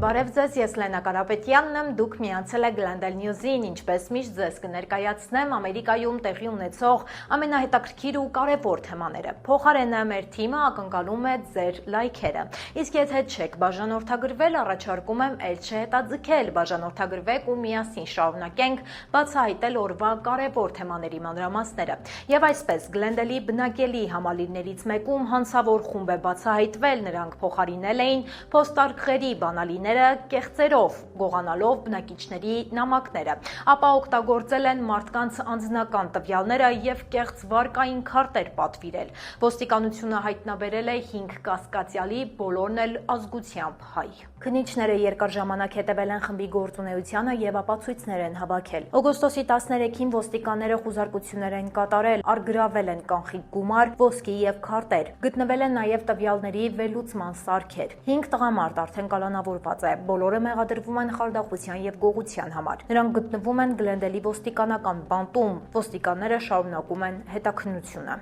Բարև ձեզ, ես Լենա Կարապետյանն եմ, դուք միացել եք Glendale News-ին, ինչպես միշտ ձեզ կներկայացնեմ Ամերիկայում տեղի ունեցող ամենահետաքրքիր ու կարևոր թեմաները։ Փոխարենը մեր թիմը ակնկալում է ձեր լայքերը։ Իսկ եթե չեք բաժանորդագրվել, առաջարկում եմ էլ չհետաձգել, բաժանորդագրվեք ու միասին շարունակենք բացահայտել օրվա կարևոր թեմաների մանրամասները։ Եվ այսպես Glendale-ի բնակելի համալիրներից մեկում հանցավոր խումբ է բացահայտվել, նրանք փոխարինել էին փոստարկղերի բանալիները կեղծերով, գողանալով բնակիչների նամակները, ապա օգտագործել են մարդկանց անձնական տվյալները եւ կեղծ վարկային քարտեր պատվիրել։ Ոստիկանությունը հայտնաբերել է 5 կասկածյալի, բոլորն էլ ազգությամբ հայ։ Քննիչները երկար ժամանակ հետևել են խմբի գործունեությանը եւ ապացույցներ են հավաքել։ Օգոստոսի 13-ին ոստիկանները խուզարկություններ են կատարել, արգրավել են կանխիկ գումար, ոսկի եւ քարտեր։ Գտնվել են նաեւ տվյալների վերլուծման սարքեր։ 5 տղամարդ արդեն կալանավորված է, բոլորը մեղադրվում են խարդախության եւ գողության համար։ Նրանք գտնվում են Glendale-ի ոստիկանական բանտում։ Ոստիկանները շարունակում են հետաքննությունը։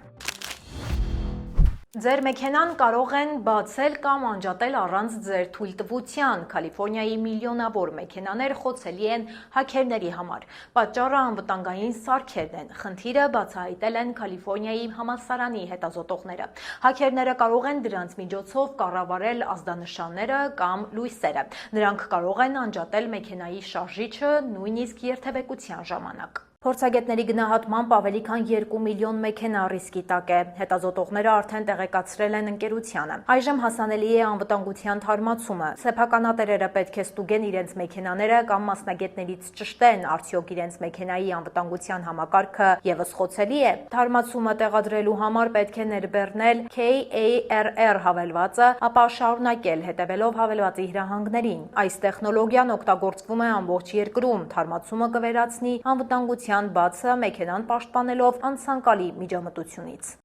Ձեր մեքենան կարող են բացել կամ անջատել առանց ձեր թույլտվության։ Կալիֆոռնիայի միլիոնավոր մեքենաներ խոցելի են հաքերների համար։ Պատճառը անվտանգային սարքերն են։ Խնդիրը բացահայտել են Կալիֆոռնիայի համալսարանի հետազոտողները։ Հաքերները կարող են դրանց միջոցով կառավարել ազդանշանները կամ լույսերը։ Նրանք կարող են անջատել մեքենայի շարժիչը նույնիսկ երթևեկության ժամանակ։ Փորձագետների գնահատմամբ ավելի քան 2 միլիոն մեքենա ռիսկի տակ է։ Հետազոտողները արդեն տեղեկացրել են ընկերությանը։ Այժմ հասանելի է անվտանգության թարմացումը։ Սեփականատերերը պետք է ստուգեն իրենց մեքենաները կամ մասնագետներից ճշտեն, արդյոք իրենց մեքենայի անվտանգության համակարգը եւս խոցելի է։ Թարմացումը տեղադրելու համար պետք է ներբեռնել KARR հավելվածը, ապա շարունակել հետևելով հավելվածի հրահանգներին։ Այս տեխնոլոգիան օգտագործվում է ամբողջ երկրում։ Թարմացումը կվերացնի անվտանգության բացը մեքենան պաշտպանելով անցանկալի միջամտությունից։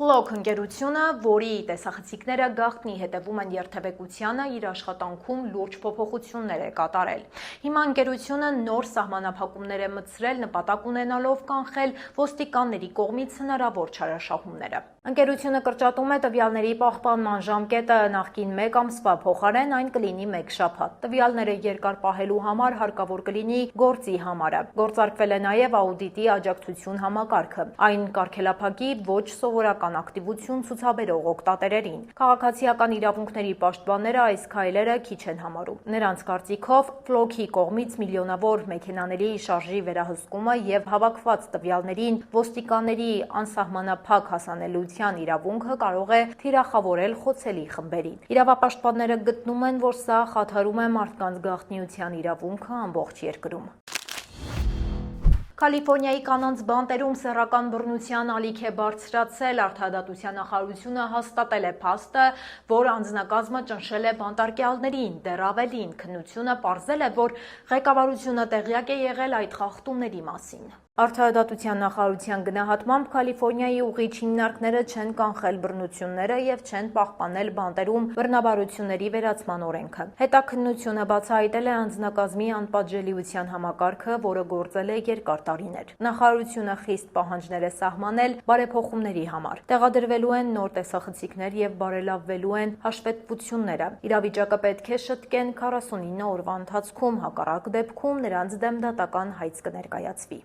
Ֆլոկ ընկերությունը, որի տեսախցիկները գաղտնի հետևում են երթևեկությանը, իր աշխատանքում լուրջ փոփոխություններ է կատարել։ Հիմա ընկերությունը նոր սահմանափակումներ է մտցրել նպատակ ունենալով կանխել ոստիկանների կողմից հնարավոր չարաշահումները։ Ընկերությունը կրճատում է տվյալների պահպանման ժամկետը, նախկին 1 ամսվա փոխարեն այն կլինի 1 շաբաթ։ Տվյալները երկար պահելու համար հարկավոր կլինի գործի համարը։ Գործարկվել է նաև աուդիտի աջակցություն համակարգը։ Այն կարգելափակի ոչ սովորական ակտիվություն ցուցաբերող օգտատերերին։ Քաղաքացիական իրավունքների պաշտպանները այս քայլերը քիչ են համարում։ Նրանց կարծիքով ֆլոքի կողմից միլիոնավոր մեքենաների շարժի վերահսկումը եւ հավաքված տվյալներին ոստիկանների անսահմանափակ հասանելիության իրավունքը կարող է թիրախավորել խոցելի խմբերին։ Իրավապաշտպանները գտնում են, որ սա խաթարում է մարդկանց գաղտնիության իրավունքը ամբողջ երկրում։ Կալիֆոռնիայի կանանց բանտերում սեռական բռնության ալիք է բարձրացել, Արդարադատության նախարարությունը հաստատել է փաստը, որ անձնակազմը ճնշել է բանտարկյալներին, դեռ ավելին, քննությունը պարզել է, որ ղեկավարությունը տեղյակ է եղել այդ խախտումների մասին։ Արդարադատության նախարարության գնահատմամբ Կալիֆոռնիայի ուղիչ հիմնարկները չեն կանխել բռնությունները եւ չեն պահպանել բանտերում բռնաբարությունների վերացման օրենքը։ Հետաքննությունը բացահայտել է անձնակազմի անպատժելիության համակարգը, որը գործել է երկար տարիներ։ Նախարարությունը խիստ պահանջներ է սահմանել բարեփոխումների համար։ Տեղադրվելու են նոր տեսախցիկներ եւ բարելավվելու են հաշվետվությունները։ Իրավիճակը պետք է շտկեն 49 օրվա ընթացքում, հակառակ դեպքում նրանց դեմ դատական հայց կներկայացվի։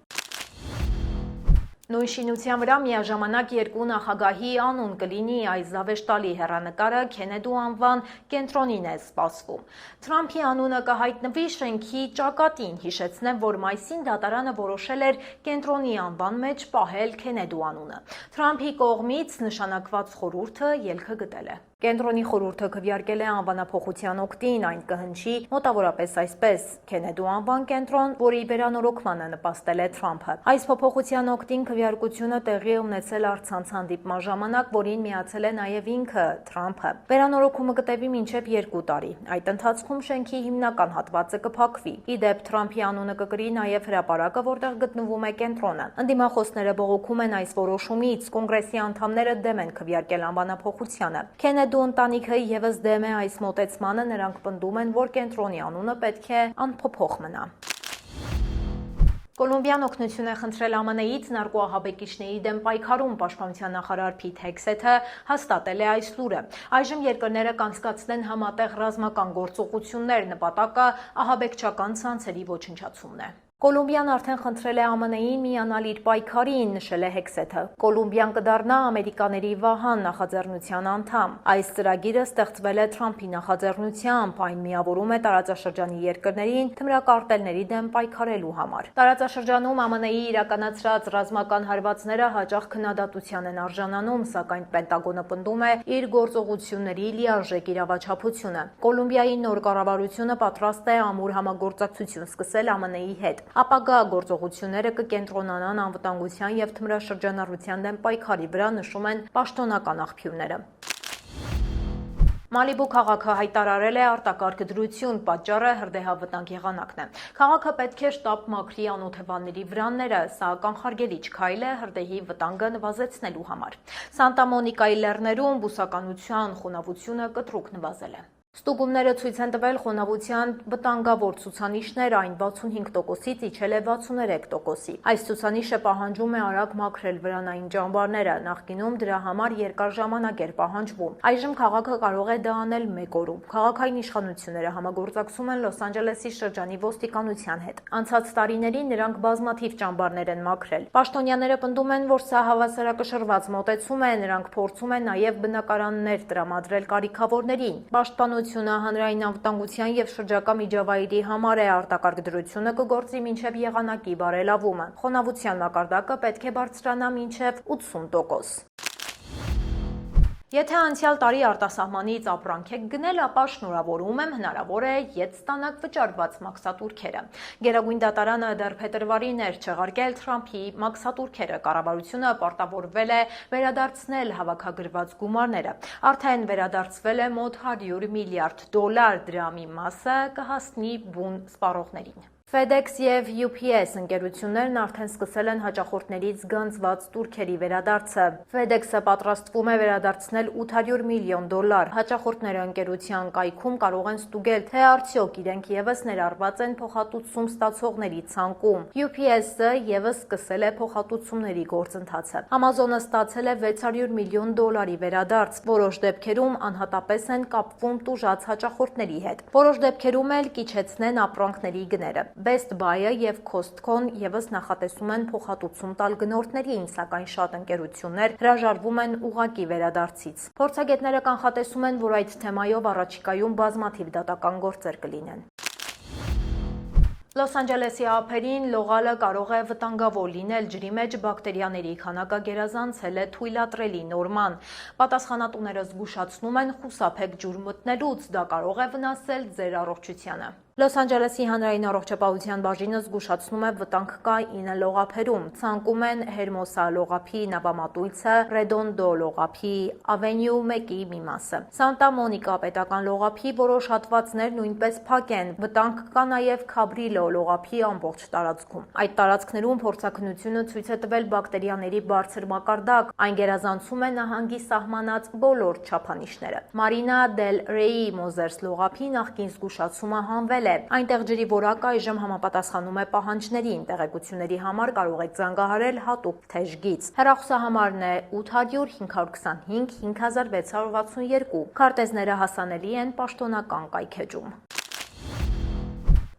Նույն շինության վրա միաժամանակ 2 նախագահի անուն կլինի, այս զավեշտալի հեռանկարը Քենեդու անվան կենտրոնին է սպասվում։ Թրամփի անունը կհայտնվի շենքի ճակատին, հիշեցնեմ, որ մայիսին դատարանը որոշել էր կենտրոնի անվան մեջ պահել Քենեդու անունը։ Թրամփի կողմից նշանակված խորհուրդը ելքը գտել է։ Կենտրոնի խորհուրդը քվեարկել է անվանափոխության օգտին, այն կհնչի մոտավորապես այսպես՝ Քենեդու անվան կենտրոն, որի վերանորոգմանը նպաստել է Թրամփը։ Այս փոփոխության օգտին քվեարկությունը տեղի է ունեցել առցանց հանդիպման ժամանակ, որին միացել է նաև ինքը Թրամփը։ Վերանորոգումը կտևի մինչև 2 տարի։ Այդ ընթացքում շենքի հիմնական հատվածը կփակվի։ Ի դեպ Թրամփի անունը կկրի նաև հրապարակը, որտեղ գտնվում է կենտրոնը։ Ընդդիմախոսները բողոքում են այս որոշումից, կոնգրեսի անդամները դեմ են քվեարկել անվանափոխությանը։ Քենեդու ընտանիքը եւս դեմ է այս մոտեցմանը, նրանք պնդում են, որ կենտրոնի անունը պետք է անփոփոխ մնա։ Կոլումբիան օգնություն է խնդրել ԱՄՆ-ից նարկոահաբեկիչների դեմ պայքարում, պաշտպանության նախարար Փիթ Հեգսեթը հաստատել է այս լուրը։ Այժմ երկրները կանցկացնեն համատեղ ռազմական գործողություններ, նպատակը ահաբեկչական ցանցերի ոչնչացումն է։ Կոլումբիան արդեն խնդրել է ԱՄՆ-ին միանալ իր պայքարին, նշել է Հեգսեթը։ Կոլումբիան կդառնա ամերիկաների վահան նախաձեռնության անդամ։ Այս ծրագիրը ստեղծվել է Թրամփի նախաձեռնությամբ, այն միավորում է տարածաշրջանի երկրներին թմրակարտելների դեմ պայքարելու համար։ Տարածաշրջանում ԱՄՆ-ի իրականացրած ռազմական հարվածները հաճախ քննադատության են արժանանում, սակայն Պենտագոնը պնդում է իր գործողությունների լիարժեք իրավաչափությունը։ Կոլումբիայի նոր կառավարությունը պատրաստ է ամուր համագործակցություն սկսել ԱՄՆ-ի հետ։ Ապագա գործողությունները կկենտրոնանան անվտանգության և թմրաշրջանառության դեմ պայքարի վրա, նշում են պաշտոնական աղբյուրները։ Մալիբու քաղաքը հայտարարել է արտակարգ դրություն, պատճառը հրդեհավտանգ եղանակն է։ Քաղաքը պետք է շտապ մաքրի անօթևանների վրանները, սա կանխարգելիչ քայլ է հրդեհի վտանգը նվազեցնելու համար։ Սանտա Մոնիկայի լեռներում բուսականության խոնավությունը կտրուկ նվազել է։ Ստուգումները ցույց են տվել խոնավության վտանգավոր ցուցանիշներ, այն 65%-ից իջել է 63%-ի։ Այս ցուցանիշը պահանջում է արագ մաքրել վրանային ճամբարները, նախկինում դրա համար երկար ժամանակ էր պահանջվում։ Այժմ քաղաքը կարող է դա անել 1 օրում։ Քաղաքային իշխանությունները համագործակցում են Լոս Անջելեսի շրջանի ոստիկանության հետ։ Անցած տարիներին նրանք բազմաթիվ ճամբարներ են մաքրել։ Պաշտոնյաները պնդում են, որ սա հավասարակշռված մոտեցում է, նրանք փորձում են նաև բնակարաններ տրամադրել կարիքավորներին։ Պաշտպանությունը հանրային անվտանգության և շրջակա միջավայրի համար է, արտակարգ դրությունը կգործի մինչև եղանակի բարելավումը։ Խոնավության մակարդակը պետք է բարձրանա մինչև 80%։ Եթե անցյալ տարի արտասահմանից ապրանք եք գնել, ապա շնորհավորում եմ, հնարավոր է ետ ստանաք վճարված մաքսատուրքերը։ Գերագույն դատարանը դեռ փետրվարին էր չեղարկել Թրամփի մաքսատուրքերը, կառավարությունը պարտավորվել է վերադարձնել հավաքագրված գումարները։ Արդեն վերադարձվել է մոտ $100 միլիարդ, դրա մի մասը կհասնի բուն սպառողներին։ FedEx և UPS ընկերություններն արդեն սկսել են հաճախորդներից գանձված տուրքերի վերադարձը։ FedEx-ը պատրաստվում է վերադարձնել $800 միլիոն։ Հաճախորդները ընկերության կայքում կարող են ստուգել, թե արդյոք իրենք ևս ներառված են փոխհատուցում ստացողների ցանկում։ UPS-ը ևս սկսել է փոխհատուցումների գործընթացը։ Amazon-ը ստացել է $600 միլիոն վերադարձ։ Որոշ դեպքերում անհատապես են կապվում տուժած հաճախորդների հետ։ Որոշ դեպքերում էլ կիչեցնեն ապրանքների գները։ Best Buy-ը և Costco-ն ևս նախատեսում են փոխհատուցում տալ գնորդներին, սակայն շատ ընկերություններ հրաժարվում են ուղղակի վերադարձից։ Փորձագետները կանխատեսում են, որ այդ թեմայով առաջիկայում բազմաթիվ դատական գործեր կլինեն։ Լոս Անջելեսի ափերին լողալը կարող է վտանգավոր լինել, ջրի մեջ բակտերիաների քանակը գերազանցել է թույլատրելի նորման։ Պատասխանատուները զգուշացնում են խուսափեք ջուր մտնելուց, դա կարող է վնասել ձեր առողջությանը։ Լոս Անջելեսի հանրային առողջապահության բաժինը զգուշացնում է վտանգ կա 9 լողափերում։ Ցանկում են Հերմոսա լողափի նավամատույցը, Ռեդոնդո լողափի Ավենյու 1-ի մի մասը։ Սանտա Մոնիկա պետական լողափի որոշ հատվածներ նույնպես փակ են։ Վտանգ կա նաև Քաբրիլո լողափի ամբողջ տարածքում։ Այդ տարածքներում փորձաքննությունը ցույց է տվել բակտերիաների բարձր մակարդակ, այն գերազանցում է նահանգի սահմանած բոլոր չափանիշները։ Մարինա դել Ռեյի Մոզերս լողափի նախկին զգուշացումը հանվել է։ Այնտեղ ջրի որակը այժմ համապատասխանում է պահանջներին։ Տեղեկությունների համար կարող եք զանգահարել հատուկ թեժգից։ Հեռախոսահամարն է 800 525 5662։ Քարտեզները հասանելի են պաշտոնական կայքէջում։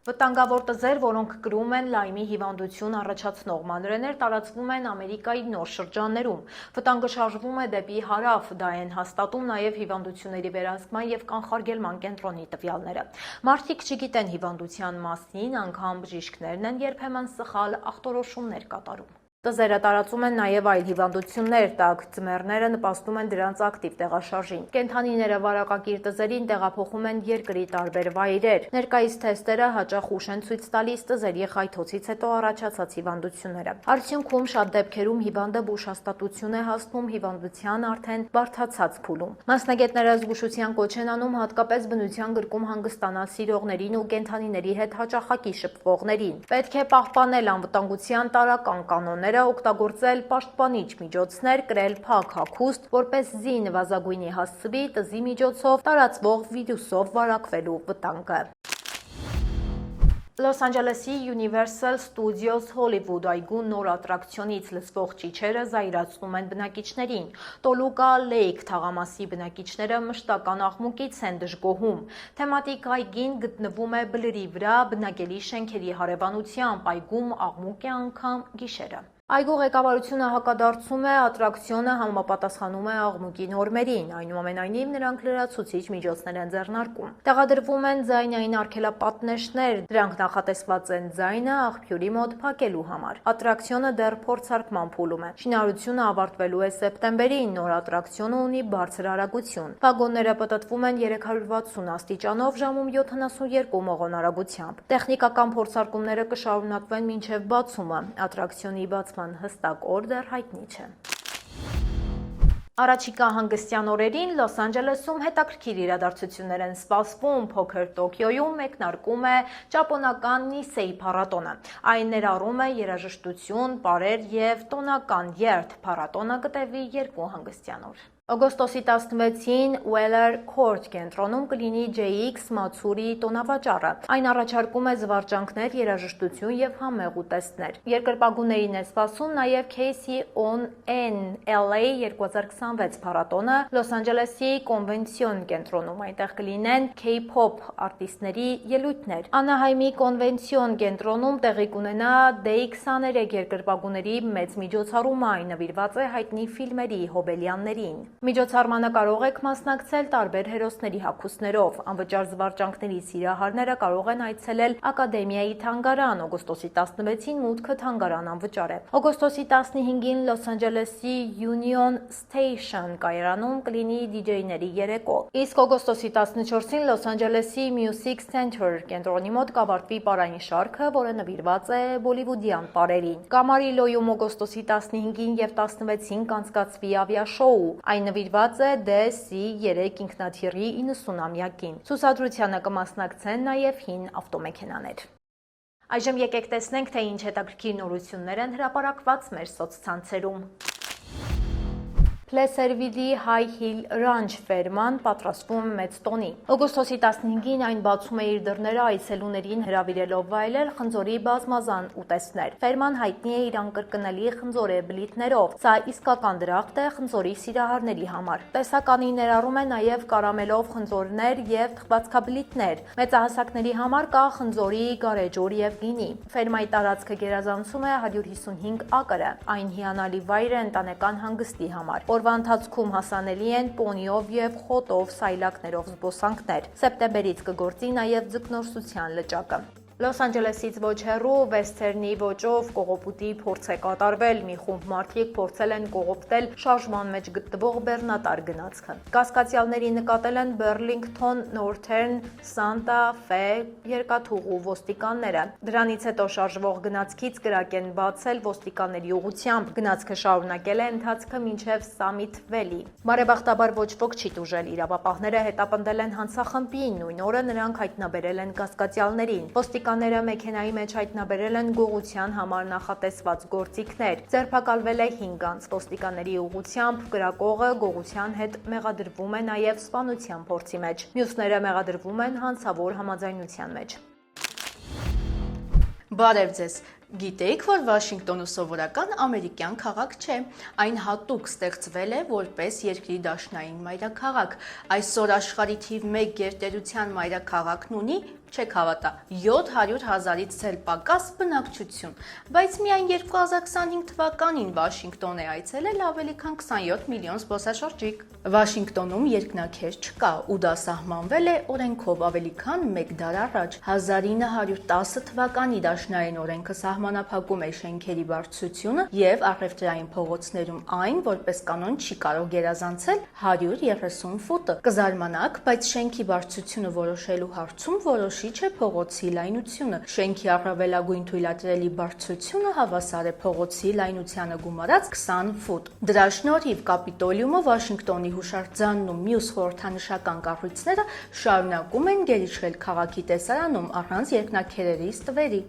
Վտանգավոր տզեր, որոնք կրում են լայմի հիվանդություն առաջացնող մանրէներ, տարածվում են Ամերիկայի նոր շրջաններում։ Վտանգը շարժվում է դեպի հարավ, դա են հաստատում նաև հիվանդությունների վերահսկման և կանխարգելման կենտրոնի տվյալները։ Մարդիկ չգիտեն հիվանդության մասին, անգամ բժիշկներն են երբեմն սխալ ախտորոշումներ կատարում։ Տզերը տարածում են նաև այլ հիվանդություններ, տաք ձմեռները նպաստում են դրանց ակտիվ տեղաշարժին։ Կենդանիները վարակակիր տզերին տեղափոխում են երկրի տարբեր վայրեր։ Ներկայիս թեստերը հաճախ ուշ են ցույց տալիս տզերի խայթոցից հետո առաջացած հիվանդությունները։ Արդյունքում շատ դեպքերում հիվանդը բուժհաստատություն է հասնում հիվանդության արդեն բարդացած փուլում։ Մասնագետները զգուշության կոչ են անում հատկապես բնության գրկում հանգստանալ սիրողներին ու կենդանիների հետ հաճախակի շփվողներին։ Պետք է պահպանել անվտանգության տարրական կանոնները, օգտագործել պաշտպանիչ միջոցներ, կրել փակ հագուստ, որպեսզի նվազագույնի հասցվի տզի միջոցով տարածվող վիրուսով վարակվելու վտանգը։ Լոս Անջելեսի Universal Studios Hollywood այգու նոր ատրակցիոնից լսվող ճիչերը զայրացնում են բնակիչներին։ Տոլուկա Լեյք թաղամասի բնակիչները մշտական աղմուկից են դժգոհում։ Թեմատիկ այգին գտնվում է բլրի վրա, բնակելի շենքերի հարևանությամբ, այգում աղմուկ է անգամ գիշերը։ Այգու ղեկավարությունը հակադարձում է, ատրակցիոնը համապատասխանում է աղմուկի նորմերին, այնուամենայնիվ նրանք լրացուցիչ միջոցներ են ձեռնարկում։ Տեղադրվում են ձայնային արգելապատնեշներ, դրանք նախատեսված են ձայնը աղբյուրի մոտ փակելու համար։ Ատրակցիոնը դեռ փորձարկման փուլում է։ Շինարարությունը ավարտվելու է սեպտեմբերին, նոր ատրակցիոնը ունի բարձր արագություն։ Վագոնները պտտվում են 360 աստիճանով ժամում 72 մղոն արագությամբ։ Տեխնիկական փորձարկումները կշարունակվեն մինչև բացումը։ Ատրակցիոնի բացման հստակ օր դեռ հայտնի չէ։ Առաջիկա հանգստյան օրերին Լոս Անջելեսում հետաքրքիր իրադարձություններ են սպասվում։ Փոքր Տոկիոյում մեկնարկում է ճապոնական Նիսեի փառատոնը։ Այն ներառում է երաժշտություն, պարեր եւ տոնական երթ։ Փառատոնը կտևի 2 հանգստյան օր։ Օգոստոսի 16-ին Weller Court կենտրոնում կլինի JX Matsuri տոնավաճառը։ Այն առաջարկում է զվարճանքներ, երաժշտություն եւ համեղ ուտեստներ։ Երկրպագուներին է սպասում նաեւ Casey on N LA 2026 փառատոնը Լոս Անջելեսի կոնվենցիոն կենտրոնում։ Այնտեղ կլինեն K-pop արտիստների ելույթներ։ Անահայմի կոնվենցիոն կենտրոնում տեղի կունենա Day 23 երկրպագուների մեծ միջոցառումը, այն նվիրված է հայտնի ֆիլմերի հոբելյաններին։ Միջոցառմանը կարող եք մասնակցել տարբեր հերոսների հագուստներով։ Անվճար զվարճանքների սիրահարները կարող են այցելել Ակադեմիայի թանգարան։ Օգոստոսի 16-ին մուտքը թանգարան անվճար է։ Օգոստոսի 15-ին Լոս Անջելեսի Union Station կայարանում կլինի DJ-ների երեկո։ Իսկ օգոստոսի 14-ին Լոս Անջելեսի Music Center կենտրոնի մոտ կավարտվի պարային շարքը, որը նվիրված է բոլիվուդյան պարերին։ Կամարիլոյում օգոստոսի 15-ին եւ 16-ին կանցկացվի ավիաշոու։ Այն նվիրված է DC-3 ինքնաթիռի 90-ամյակին։ Ցուցադրությանը կմասնակցեն նաև հին ավտոմեքենաներ։ Այժմ եկեք տեսնենք, թե ինչ հետաքրքիր նորություններ են հրապարակված մեր սոցցանցերում։ Placerville-ի High Hill Ranch ֆերման պատրաստվում մեծ տոնի։ Օգոստոսի 15-ին այն բացում է իր դռները այցելուներին հրավիրելով վայելել խնձորի բազմազան ուտեստներ։ Ֆերման հայտնի է իր անկրկնելի խնձորե բլիթներով։ Սա իսկական դրախտ է խնձորի սիրահարների համար։ Տեսականին ներառում է նաև կարամելով խնձորներ եւ թխվածքաբլիթներ։ Մեծահասակների համար կա խնձորի գարեջուր եւ գինի։ Ֆերմայի տարածքը գերազանցում է 155 ակրը։ Այն հիանալի վայր է ընտանեկան հանգստի համար։ Օրվա ընթացքում հասանելի են պոնիով եւ խոտով սայլակներով զբոսանքներ։ Սեպտեմբերից կգործի նաեւ ձկնորսության լճակը։ Լոս Անջելեսից ոչ հեռու վեսթերնի ոճով կողոպուտի փորձ է կատարվել։ Մի խումբ մարդիկ փորձել են կողոպտել շարժման մեջ գտնվող բեռնատար գնացքը։ Կասկածյալների նկատել են Burlington Northern Santa Fe երկաթուղու ոստիկանները։ Դրանից հետո շարժվող գնացքից կրակ են բացել ոստիկանների ուղղությամբ։ Գնացքը շարունակել է ընթացքը մինչև Summit Valley։ Բարեբախտաբար ոչ ոք չի տուժել։ Իրավապահները հետապնդել են հանցախմբին, նույն օրը նրանք հայտնաբերել են կասկածյալներին։ Ոստիկանները մեքենայի մեջ հայտնաբերել են գողության համար նախատեսված գործիքներ։ Ձերբակալվել է 5 անձ։ Ոստիկանների ուղղությամբ կրակողը գողության հետ մեղադրվում է նաև սպանության փորձի մեջ։ Մյուսները մեղադրվում են հանցավոր համաձայնության մեջ։ Բարև ձեզ։ Գիտեիք, որ Վաշինգտոնը սովորական ամերիկյան քաղաք չէ։ Այն հատուկ ստեղծվել է որպես երկրի դաշնային մայրաքաղաք։ Այսօր աշխարհի թիվ 1 գերտերության մայրաքաղաքն ունի, չեք հավատա, 700,000-ից էլ պակաս բնակչություն, բայց միայն 2025 թվականին Վաշինգտոն է այցելել ավելի քան 27 միլիոն զբոսաշրջիկ։ Վաշինգտոնում երկնաքեր չկա ու դա սահմանվել է օրենքով ավելի քան 1 դար առաջ։ 1910 թվականի դաշնային օրենքը սահմանափակում է շենքերի բարձրությունը եւ առևտրային փողոցներում այն որպես կանոն չի կարող գերազանցել 130 ֆուտը։ Կզարմանաք, բայց շենքի բարձրությունը որոշելու հարցում որոշիչ է փողոցի լայնությունը։ Շենքի առավելագույն թույլատրելի բարձրությունը հավասար է փողոցի լայնությանը գումարած 20 ֆուտ։ Դրա շնորհիվ Կապիտոլիումը, Վաշինգտոնի հուշարձանն ու մյուս խորհրդանշական կառույցները շարունակում են գերիշխել քաղաքի տեսարանում առանց երկնաքերերի ստվերի։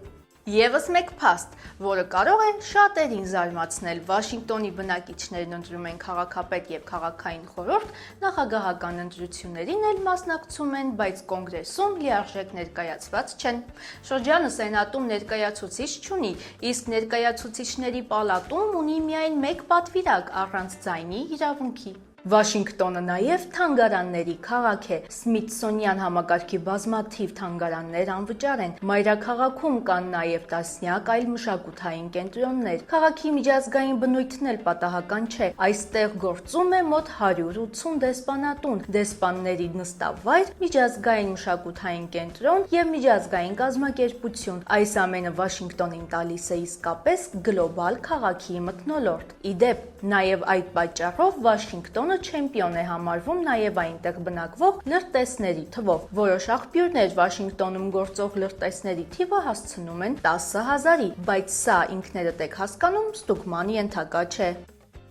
Եվս մեկ փաստ, որը կարող է շատերին զարմացնել, Վաշինգտոնի բնակիչներն ընտրում են քաղաքապետ եւ քաղաքային խորհուրդ, նախագահական ընտրություններին էլ մասնակցում են, բայց կոնգրեսում լիարժեք ներկայացված չեն։ Շրջանը սենատում ներկայացուցիչ չունի, իսկ ներկայացուցիչների պալատում ունի միայն մեկ պատվիրակ առանց ձայնի իրավունքի։ Վաշինգտոնը նաև թանգարանների քաղաք է։ Սմիթսոնյան համակարգի բազմաթիվ թանգարաններ անվճար են։ Մայրաքաղաքում կան նաև տասնյակ այլ մշակութային կենտրոններ։ Քաղաքի միջազգային բնույթն էլ պատահական չէ։ Այստեղ գործում է մոտ 180 դեսպանատուն, դեսպանների նստավայր, միջազգային մշակութային կենտրոն եւ միջազգային կազմակերպություն։ Այս ամենը Վաշինգտոնին տալիս է իսկապես գլոբալ քաղաքի մթնոլորտ։ Իդեպ, նաև այդ պատճառով Վաշինգտոնը չեմպիոն է համարվում նաև այնտեղ բնակվող լրտեսների թվով։ Որոշ աղբյուրներ Վաշինգտոնում գործող լրտեսների թիվը հասցնում են 10,000-ի, բայց սա ինքներդ եք հասկանում ստուգման ենթակա չէ։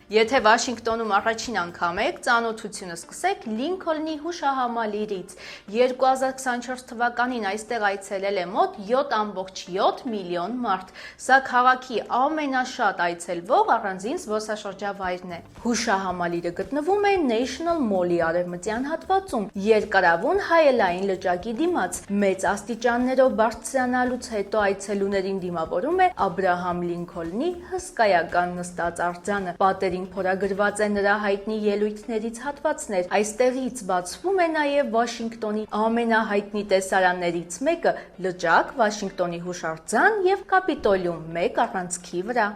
Եթե Վաշինգտոնում առաջին անգամ եք, ծանոթությունը սկսեք Լինքոլնի հուշահամալիրից։ 2024 թվականին այստեղ այցելել է մոտ 7,7 միլիոն մարդ։ Սա քաղաքի ամենաշատ այցելվող առանձին զբոսաշրջավայրն է։ Հուշահամալիրը գտնվում է National Mall-ի արևմտյան հատվածում, երկարավուն հայելային լճակի դիմաց։ Մեծ աստիճաններով բարձրանալուց հետո այցելուներին դիմավորում է Աբրահամ Լինքոլնի հսկայական նստած արձանը։ Պատերին փորագրված է նրա հայտնի ելույթներից հատվածներ։ Այստեղից բացվում է նաև Վաշինգտոնի ամենահայտնի տեսարաններից մեկը՝ լճակ, Վաշինգտոնի հուշարձան եւ Կապիտոլիում մեկ առանցքի վրա։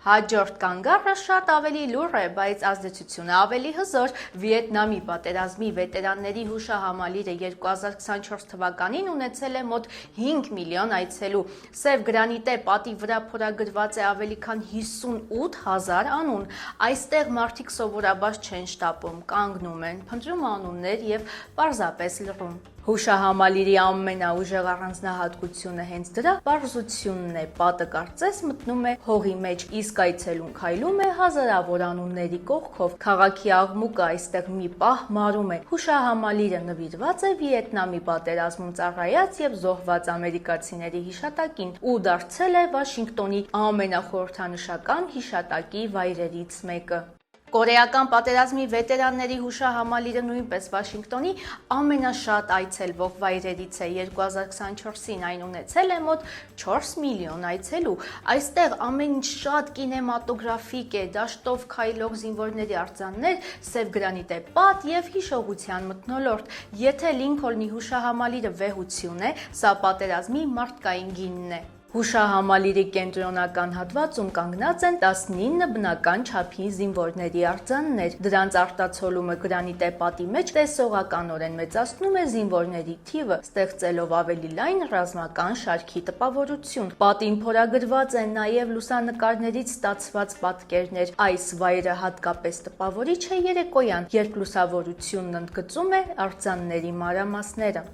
Հաջորդ կանգառը շատ ավելի լուռ է, բայց ազդեցությունը ավելի հզոր։ Վիետնամի պատերազմի վետերանների հուշահամալիրը 2024 թվականին ունեցել է մոտ 5 միլիոն այցելու։ Սև գրանիտե պատի վրա փորագրված է ավելի քան 58,000 անուն։ Այստեղ մարդիկ սովորաբար չեն շտապում, կանգնում են, փնտրում անուններ եւ պարզապես լռում։ Հուշահամալիրի ամենաուժեղ առանձնահատկությունը հենց դրա պարզությունն է։ Պատը կարծես մտնում է հողի մեջ, իսկ այցելուն քայլում է հազարավոր անունների կողքով։ Քաղաքի աղմուկը այստեղ մի պահ մարում է։ Հուշահամալիրը նվիրված է Վիետնամի պատերազմում ծառայած եւ զոհված ամերիկացիների հիշատակին ու դարձել է Վաշինգտոնի ամենախորհրդանշական հիշատակի վայրերից մեկը։ Կորեական պատերազմի վետերանների հուշահամալիրը նույնպես Վաշինգտոնի ամենաշատ այցելվող վայրերից է։ 2024-ին այն ունեցել է մոտ 4 միլիոն այցելու։ Այստեղ ամեն ինչ շատ կինեմատոգրաֆիկ է, դաշտով քայլող զինվորների արձաններ, սև գրանիտե պատ եւ հիշողության մթնոլորտ։ Եթե Լինքոլնի հուշահամալիրը վեհություն է, սա պատերազմի մարդկային գինն է։ Հուշահամալիրի կենտրոնական հատվածում կանգնած են 19 բնական չափի զինվորների արձաններ։ Դրանց արտացոլումը գրանիտե պատի մեջ տեսողականորեն մեծացնում է զինվորների թիվը, ստեղծելով ավելի լայն ռազմական շարքի տպավորություն։ Պատին փորագրված են նաև լուսանկարներից ստացված պատկերներ։ Այս վայրը հատկապես տպավորիչ է երեկոյան, երբ լուսավորությունն ընդգծում է արձանների մանրամասները։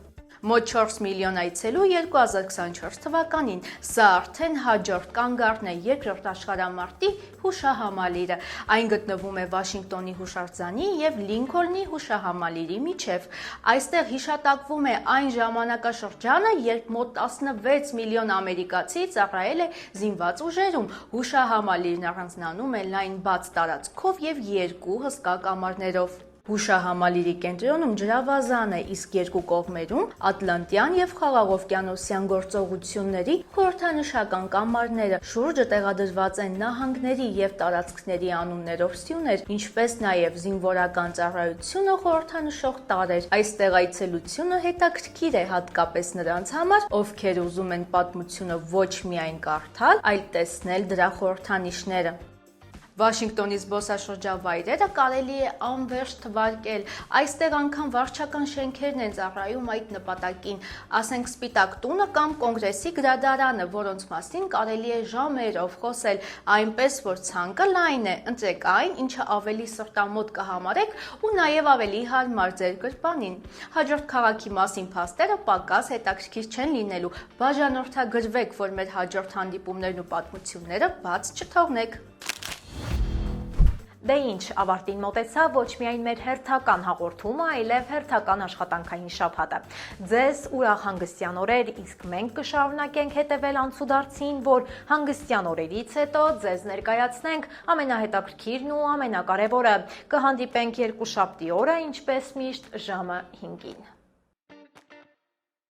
Մոտ 4 միլիոն այցելու 2024 թվականին։ Սա արդեն հաջորդ կանգառն է երկրորդ աշխարհամարտի հուշահամալիրը։ Այն գտնվում է Վաշինգտոնի հուշարձանի եւ Լինքոլնի հուշահամալիրի միջև։ Այստեղ հիշատակվում է այն ժամանակաշրջանը, երբ մոտ 16 միլիոն ամերիկացի ծառայել է զինված ուժերում։ Հուշահամալիրն առանձնանում է լայն բաց տարածքով եւ 2 հսկա կամարներով։ Հուշահամալիրի կենտրոնում ջրավազան է, իսկ երկու կողմերում Ատլանտյան եւ Խաղաղօվկիանոսյան գործողությունների խորհրդանշական կամարները։ Շուրջը տեղադրված են նահանգների եւ տարածքների անուններով սյուներ, ինչպես նաեւ զինվորական ծառայությունը խորհրդանշող տարրեր։ Այստեղ այցելությունը հետաքրքիր է հատկապես նրանց համար, ովքեր ուզում են պատմությունը ոչ միայն կարդալ, այլ տեսնել դրա խորհրդանիշները։ Վաշինգտոնի զբոսաշրջավայրերը կարելի է անվերջ թվարկել։ Այստեղ անգամ վարչական շենքերն են ծառայում այդ նպատակին, ասենք Սպիտակ տունը կամ Կոնգրեսի գրադարանը, որոնց մասին կարելի է ժամերով խոսել, այնպես որ ցանկը լայն է, ընտրեք այն, ինչը ավելի սրտամոտ կհամարեք ու նաև ավելի հարմար ձեր գրպանին։ Հաջորդ քաղաքի մասին փաստերը պակաս հետաքրքիր չեն լինելու, բաժանորդագրվեք, որ մեր հաջորդ հանդիպումներն ու պատմությունները բաց չթողնեք։ Դե ինչ, ավարտին մոտեցավ ոչ միայն մեր հերթական հաղորդումը, այլև հերթական աշխատանքային շաբաթը։ Ձեզ ուրախ հանգստյան օրեր, իսկ մենք կշարունակենք հետևել անցուդարձին, որ հանգստյան օրերից հետո ձեզ ներկայացնենք ամենահետաքրքիրն ու ամենակարևորը։ Կհանդիպենք երկուշաբթի օրը, ինչպես միշտ ժամը 5-ին։